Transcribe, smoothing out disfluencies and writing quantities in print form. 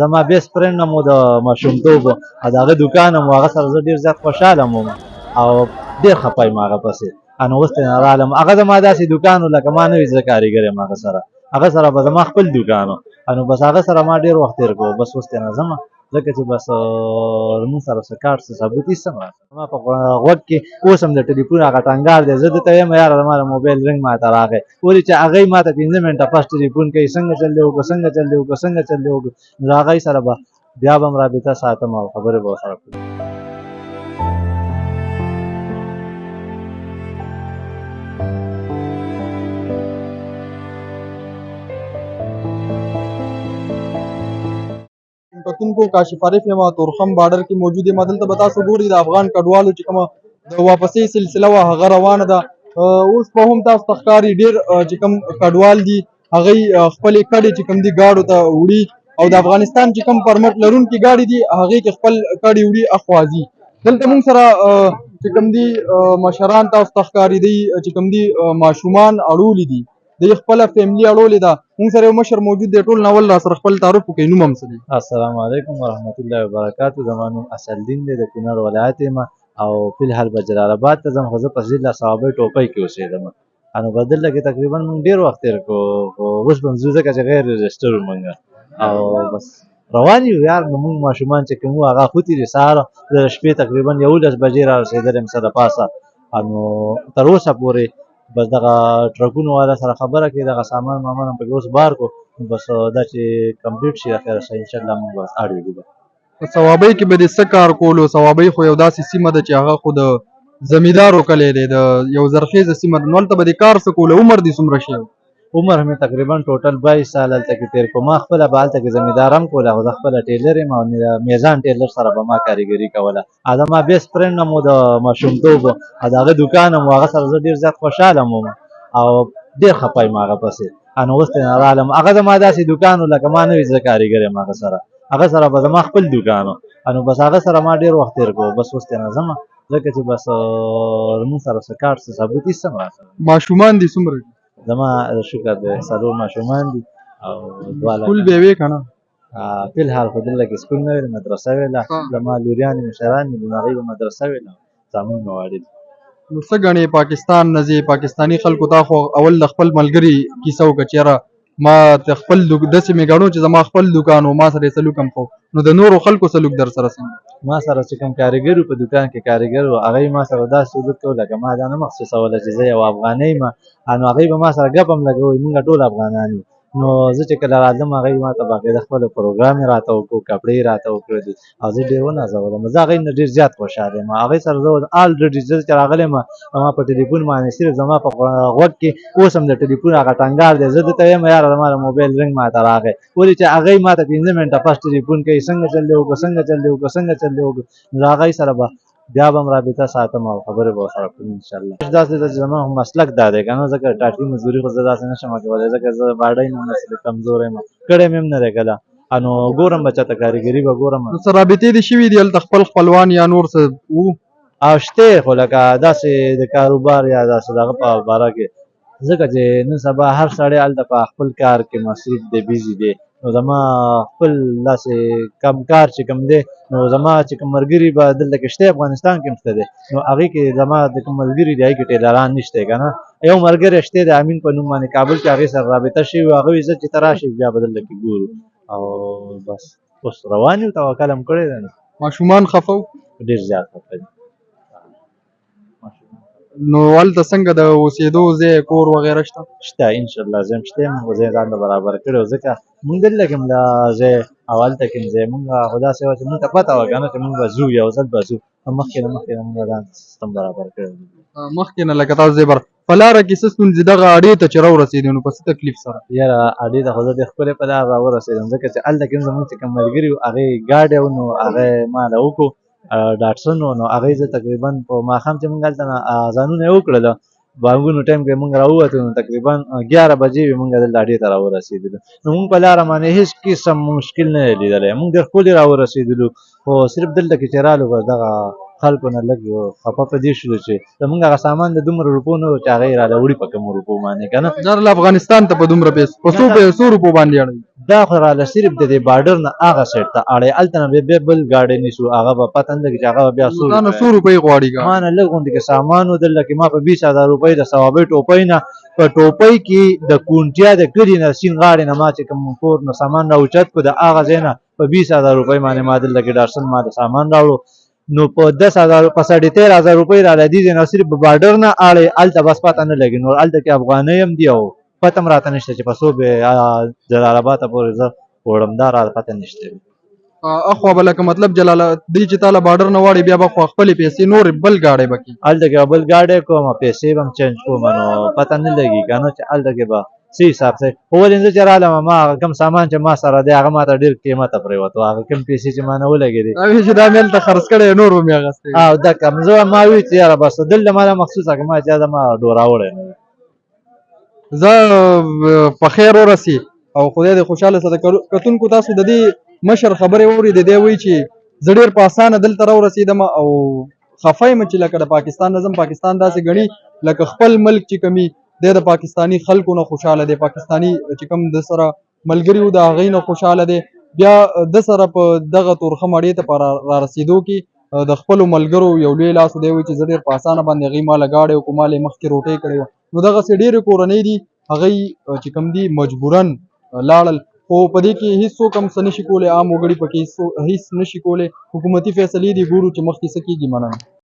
زما بیسټ فرینډ نه مو د ماشومتوب د هغه دوکان هم هغه سره زه ډېر زیات خوشحاله وم او ډېر خفه یم هغه پسې. نو اوس ترې رالم، هغه زما داسې دوکان و لکه ما نه وي زه کارګر یم هغه سره به زما خپل دوکان و. نو بس هغه سره ما ډېر وخت تېر کړو. بس اوس ترې نه ځمه ځکه چې بس لمونځ سره څه کارت څه ثبوت هېڅ هم راته زما په غوږ کې اوس هم د ټلیفون هغه ټنګار دی. زه درته وایم یاره زما د موبایل رنګ ماته راغی، ولې چې هغوی ماته 15 منټه پس ټلیفون کوي څنګه چل دی وکړو څنګه چل دی وکړو څنګه چل دی وکړو. نو د هغوی سره به بیا به هم رابطه ساتم او خبرې به ورسره کوم. کتونکو کاشف عارف یم تورخم بارډر کې موجود یم. دلته به تاسو ګورئ د افغان کډوالو چې کومه د واپسۍ سلسله وه هغه روانه ده. اوس به هم تاسو ته ښکاري ډېر چې کوم کډوال دي هغوی خپلې کډې چې کوم دي ګاډو ته وړي او د افغانستان چې کوم پرمټ لرونکي ګاډي دي هغې کې خپل کډې وړي اخوا ځي. دلته موږ سره چې کوم دي مشران تاسو ته ښکاري دی چې کوم دي ماشومان اړولي دي د خپله فیملي اړولې ده. موږ سره یو مشر موجود دی، ټول ناول را سره خپل تعارف وکړئ. نوم هم څه دی؟ السلام علیکم ورحمت الله وبرکاتو. زما نوم اسدالدین دی، د کونړ ولایت یم او فی الحال به جلال آباد ته ځم، خو زه په ضلع صوابۍ ټوپۍ کې اوسېدم. نو په دلته کې تقریبا موږ ډېر وخت تېر کړو، خو اوس به ځو ځکه چې غیر رجسټر وو موږ او بس روان یو یار. نو موږ ماشومان چې کوم وو هغه ښوتې دي سهار د شپې تقریبا 11 بجې را رسېدلی یم څه د پاسه. نو تر اوسه پورې بس دغه ټرکونو والا سره خبره کړې، دغه سامان وامان هم پکې اوس بار کړو. بس دا چې کمپلیټ شي اخره شه انشاءالله موږ به اړوېږو. په صوابۍ کې به دې څه کار کولو؟ صوابۍ خو یو داسې سیمه ده چې هغه خو د زمیندارو کلی دی، د یو زرخیزه سیمه ده. نو هلته به دې کار څه کولو؟ عمر دې څومره شوی؟ عمر مې تقریبا ټوټل 22 سال هلته کې تېر کړو. ما خپله به هلته کې زمیندار هم کوله، خو زه خپله ټیلر یم او میزان ټیلر سره به ما کارګري کوله. زما بیسټ فرینډ نه مو د ماشومتوب د هغه دوکان هم هغه سره زه ډېر زیات خوشحاله وم او ډېر خفه یم هغه پسې. نو اوس ترې نه رالم، هغه زما داسې دوکان و لکه ما نه وي زه کارګر یم هغه سره به زما خپل دوکان و. نو بس هغه سره ما ډېر وخت تېر کړو. بس اوس ترې نه ځمه ځکه چې بس لمونځ سره څه کارت څه ثبوت هېڅ هم راته. ماشومان دې څومره دي؟ زما شکر دی 4 ماشومان دي او 2 سکول به یې وې که نه؟ فی الحال خو دلته کې سکول نه ویل، مدرسه ویله. زما لوریانې مشران دي، نو هغوی به مدرسه ویله، زامن مې واړه دي. نو څه ګڼې پاکستان نه ځې؟ پاکستاني خلکو ته خو اول د خپل ملګري کیسه وکړه چې یاره ما ته خپل داسې مې ګڼو چې زما خپل دوکان و، ما سره یې سلوک هم خو. نو د نورو خلکو سلوک در سره څنګه؟ ما سره چې کوم کارګر و په دوکان کې کارګر و، هغوی ما سره داسې سلوک کوو لکه ما دا نه محسوسوله چې زه یو افغانی یم. نو هغوی به ما سره ګپ هم لګوي، موږ ټول افغانان یو. نو زه چې کله راتلم هغوی ما ته باقاعده خپله پروګرام یې راته وکړو، کپړې یې راته وکړې دي او زه ډېر ونازولم. زه هغوی نه ډېر زیات خوشحاله یم. هغوی سره زه الریډي زه چې راغلی یم ما په ټلیفون باندې صرف زما په غوږ کې اوس هم د ټلیفون هغه ټنګار دی. زه درته وایم یاره زما د موبایل رنګ ماته راغی، ولې چې هغوی ما ته 15 منټه پس ټلیفون کوي څنګه چل دی وکړو څنګه چل دی وکړو څنګه چل دی وکړو. نو د هغوی سره به بیا به هم رابطه ساتم او خبرې به ورسره کوم انشاءالله. داسې ده چې زما مسلک دا دی که نه، ځکه ټاټي مزدوري خو زه داسې نه شم کولی ځکه زه باډۍ یم داسې کمزوری یم، کړی مې هم نه دی کله. نو ګورم به چاته کارګري به ګورم. نو څه رابطې دې شوي دي هلته خپل خپلوان یا نور څه وو؟ او شته خو لکه داسې د کاروبار یا داسې دغه په باره کې، ځکه چې نن سبا هر سړی هلته په خپل کار کې مصروف دی، بیزي دی. نو زما خپل داسې کم کار چې کوم دی، نو زما چې کوم ملګري به دلته کې شته، افغانستان کې هم شته دی. نو هغې کې زما د کوم ملګري دی هغې کې ټیلران نشته که نه. یو ملګری شته د امین په نوم باندې کابل کې، هغې سره رابطه شوې وه. هغه وایي زه چې ته راشې بیا به دلته کې ګورو او بس اوس روان یو، توکل هم کړی دی. ماشومان خفه وو؟ ډېر زیات خفه دي. نو هلته څنګه د اوسېدو ځای کور وغیره شته؟ شته انشاءالله، زه هم شته یم، خو ځای ځان ته برابر کړی و ځکه مونږ دلته کې هم دا ځای او هلته کې هم ځای مونږ خو داسې وه چې مونږ ته پته وه که نه چې مونږ به ځو، یو ځل به ځو. مخکې نه مونږ ځان ته سیستم برابر کړی و. مخکې نه لکه تاسو ځای په لاره کې څه ستونزې دغه اډې ته چې راورسېدې نو په څه تکلیف سره؟ یاره اډې ته خو زه ډېر ښکلې په لاره راورسېدم ځکه چې هلته کې هم زمونږ چې کوم ملګري وو هغې ګاډی و، نو هغه ما له وکړو ډاټسن و. نو هغوی زه تقریبا په ماښام چې مونږ هلته نه اذانونه یې وکړله، بانګونو ټایم کې مونږ راووتو، نو تقریبا 11 بجې وې مونږ دلته اډې ته راورسېدلو. نو مونږ په لاره باندې هېڅ قسم مشکل نه دی لیدلی، مونږ ډېر ښکلي راورسېدلو. خو صرف دلته کې چې رالو بس دغه خلکو نه لږ خفه په دې شولو چې زمونږ هغه سامان د دومره روپو نه و چې هغه یې راله وړي په کمو روپو باندې که نه در افغانستان ته په دومره پیسو په څو روپو باندې اړوي دا خو راله صرف د دې بارډر نه هغه سایډ ته اړی هلته نه بیا بل ګاډی نیسو هغه به پته نه لګي چې هغه به بیا دا نو 100 روپۍ غواړي ګا ما نه لږ غوندې کې سامان و دلته کې ما په 20,000 روپۍ د ثوابۍ ټوپۍ نه په ټوپۍ کې د کونټیا د کلي نه سیند غاړې نه ما چې کوم کور نه سامان راوچت کړو د هغه ځای نه په 20,000 روپۍ باندې ما دلته کې ډارسن ما د سامان راوړو نو په 10,000 په 13,500 روپۍ راله دي نه صرف په بارډر نه اړی هلته بس پته نه لګي نور هلته کې افغانۍ هم دي او پته هم راته نشته چې په څو به جلال آباد پورې زه وړم دا راته پته نشته اخوا به لکه مطلب جلال دی چې تاله بارډر نه واړي بیا به خو خپلې پیسې نور بل ګاډی به کي هلته کې به بل ګاډی کوم پیسې به هم چینج کوم نو پته نه لګي که نه چې هلته کې به څه حساب صحیح خو ولې زه چې رالم ما هغه کوم سامان چې ما سره دی هغه ما ته ډېر قیمته پرېوتو هغه کوم پیسې چې ما نه ولګېدې چې دا مې هلته خرڅ کړی نور به مې اخیستی او دکه زه ما وی چې یاره بس دلته ما له مخصوصه که ما زیاده ما ډوره وړی نه زه په خیر ورسي او خدای دې خوشحاله ساته کتونکو تاسو د دې مشر خبرې واورېدې دی وایي چې زه ډېر په اسانه دلته راورسېدم او خفه یم چې لکه د پاکستان نظم پاکستان داسې ګڼي لکه خپل ملک چې کمي دی د پاکستاني خلکو نه خوشحاله دی پاکستاني چې کوم د سره ملګري وو د هغوی نه خوشحاله دی بیا د سره په دغه تورخم اړې ته په را رسېدو کې د خپلو ملګرو یو لوی لاس دی وایي چې زه ډېر په اسانه باندې هغوی ماله ګاډی وکړو ماله یې مخکې روټۍ کړې وه نو دغسې ډېرې کورنۍ دي هغوی چې کوم دي مجبورن لاړل خو په دې کې هیڅوک هم څه نشي کولی عام وګړي پکې هیڅ نشي کولی حکومتي فیصلې دي ګورو چې مخکې څه کېږي مننه